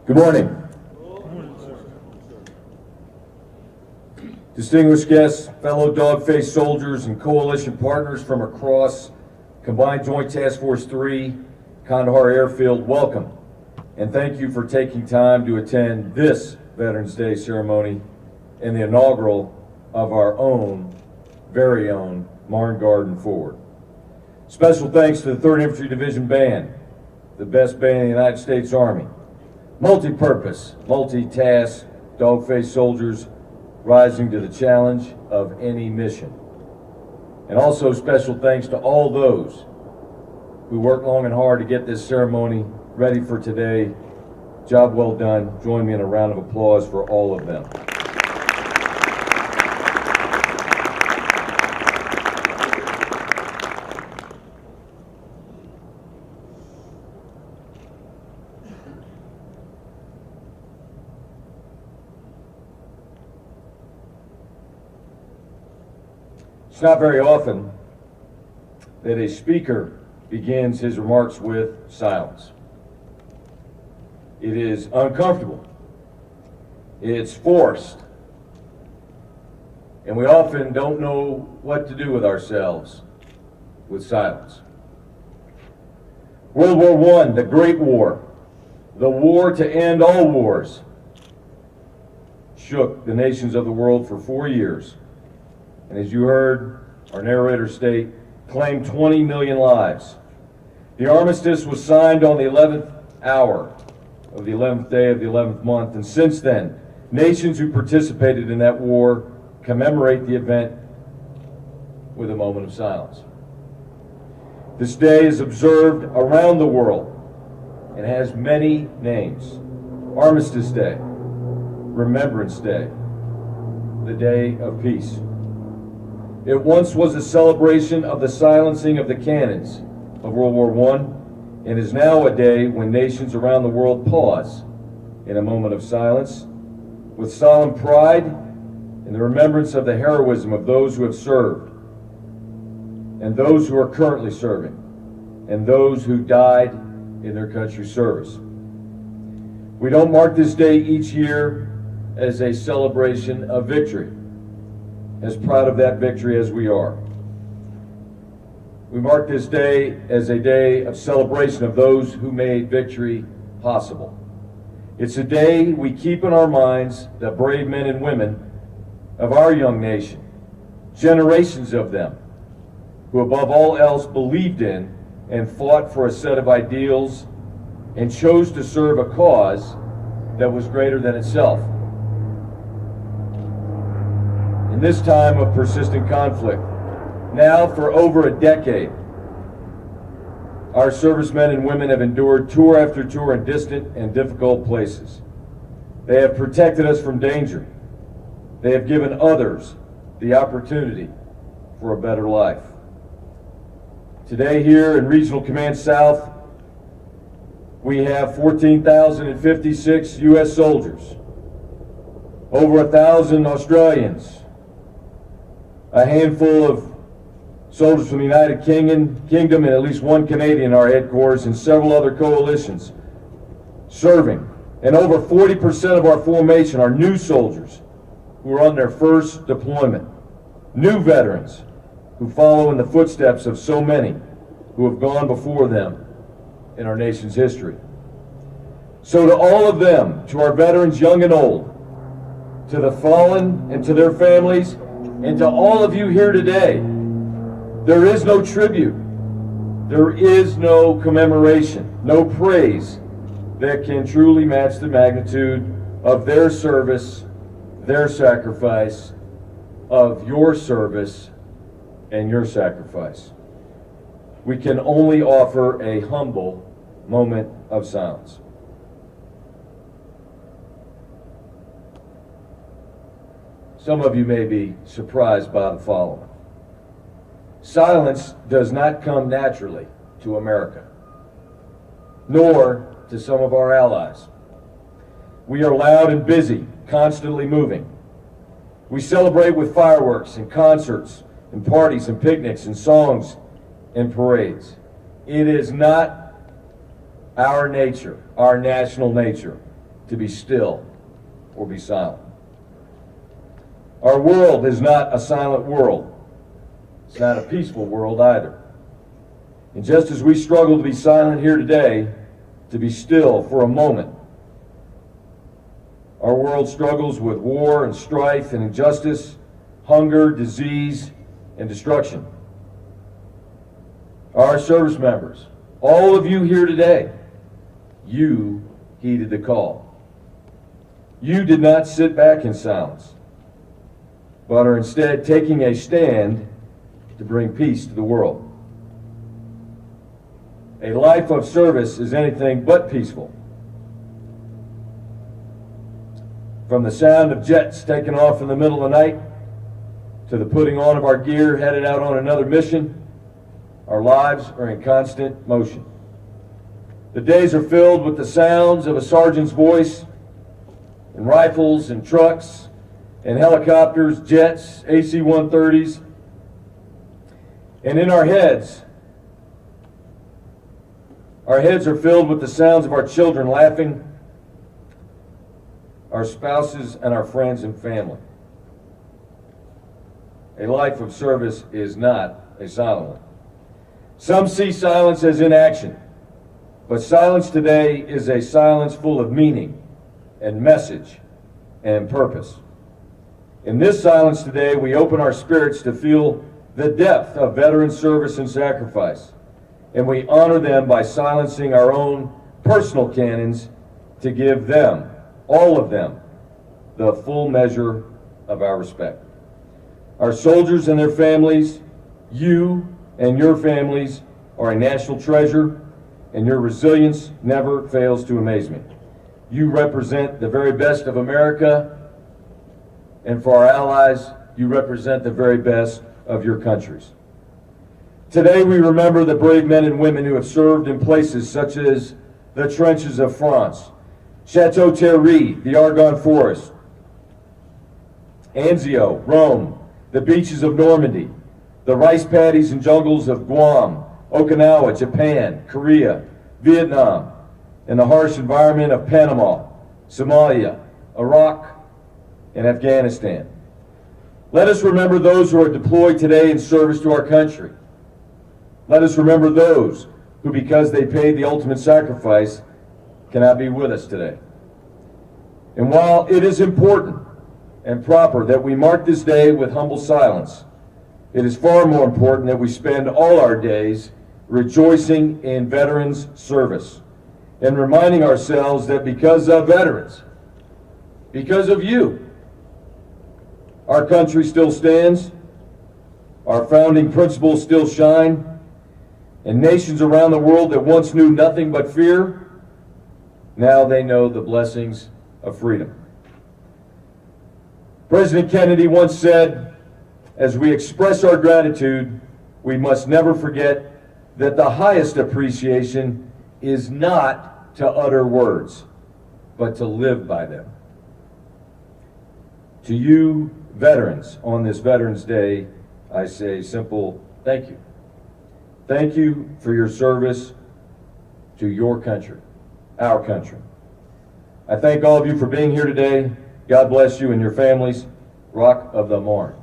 Good morning. Distinguished guests, fellow dog-faced soldiers, and coalition partners from across Combined Joint Task Force 3, Kandahar Airfield, welcome, and thank you for taking time to attend this Veterans Day ceremony and the inaugural of our own, very own, Marne Garden Forward. Special thanks to the 3rd Infantry Division Band, the best band in the United States Army. Multi-purpose, multi-task, dog-faced soldiers rising to the challenge of any mission. And also special thanks to all those who worked long and hard to get this ceremony ready for today. Job well done. Join me in a round of applause for all of them. It's not very often that a speaker begins his remarks with silence. It is uncomfortable. It's forced. And we often don't know what to do with ourselves with silence. World War I, the Great War, the war to end all wars, shook the nations of the world for 4 years. And as you heard our narrator state, claimed 20 million lives. The armistice was signed on the 11th hour of the 11th day of the 11th month, and since then, nations who participated in that war commemorate the event with a moment of silence. This day is observed around the world and has many names. Armistice Day, Remembrance Day, the Day of Peace. It once was a celebration of the silencing of the cannons of World War I, and is now a day when nations around the world pause in a moment of silence with solemn pride in the remembrance of the heroism of those who have served, and those who are currently serving, and those who died in their country's service. We don't mark this day each year as a celebration of victory, as proud of that victory as we are. We mark this day as a day of celebration of those who made victory possible. It's a day we keep in our minds the brave men and women of our young nation, generations of them, who above all else believed in and fought for a set of ideals and chose to serve a cause that was greater than itself. In this time of persistent conflict, now for over a decade, our servicemen and women have endured tour after tour in distant and difficult places. They have protected us from danger. They have given others the opportunity for a better life. Today here in Regional Command South, we have 14,056 U.S. soldiers, over 1,000 Australians, a handful of soldiers from the United Kingdom, and at least one Canadian in our headquarters, and several other coalitions serving. And over 40% of our formation are new soldiers who are on their first deployment. New veterans who follow in the footsteps of so many who have gone before them in our nation's history. So to all of them, to our veterans young and old, to the fallen and to their families, and to all of you here today, there is no tribute, there is no commemoration, no praise that can truly match the magnitude of their service, their sacrifice, of your service and your sacrifice. We can only offer a humble moment of silence. Some of you may be surprised by the following. Silence does not come naturally to America, nor to some of our allies. We are loud and busy, constantly moving. We celebrate with fireworks and concerts and parties and picnics and songs and parades. It is not our nature, our national nature, to be still or be silent. Our world is not a silent world. It's not a peaceful world either. And just as we struggle to be silent here today, to be still for a moment, our world struggles with war and strife and injustice, hunger, disease, and destruction. Our service members, all of you here today, you heeded the call. You did not sit back in silence, but are instead taking a stand to bring peace to the world. A life of service is anything but peaceful. From the sound of jets taking off in the middle of the night to the putting on of our gear headed out on another mission, our lives are in constant motion. The days are filled with the sounds of a sergeant's voice, and rifles and trucks and helicopters, jets, AC-130s. And in our heads are filled with the sounds of our children laughing, our spouses and our friends and family. A life of service is not a silent one. Some see silence as inaction, but silence today is a silence full of meaning and message and purpose. In this silence today, we open our spirits to feel the depth of veteran service and sacrifice, and we honor them by silencing our own personal cannons to give them, all of them, the full measure of our respect. Our soldiers and their families, you and your families, are a national treasure, and your resilience never fails to amaze me. You represent the very best of America, and for our allies, you represent the very best of your countries. Today we remember the brave men and women who have served in places such as the trenches of France, Chateau Thierry, the Argonne Forest, Anzio, Rome, the beaches of Normandy, the rice paddies and jungles of Guam, Okinawa, Japan, Korea, Vietnam, and the harsh environment of Panama, Somalia, Iraq, and Afghanistan. Let us remember those who are deployed today in service to our country. Let us remember those who, because they paid the ultimate sacrifice, cannot be with us today. And while it is important and proper that we mark this day with humble silence, it is far more important that we spend all our days rejoicing in veterans' service and reminding ourselves that because of veterans, because of you, our country still stands, our founding principles still shine, and nations around the world that once knew nothing but fear, now they know the blessings of freedom. President Kennedy once said, as we express our gratitude, we must never forget that the highest appreciation is not to utter words, but to live by them. To you, veterans, on this Veterans Day, I say simple thank you. Thank you for your service to your country, our country. I thank all of you for being here today. God bless you and your families. Rock of the Marne.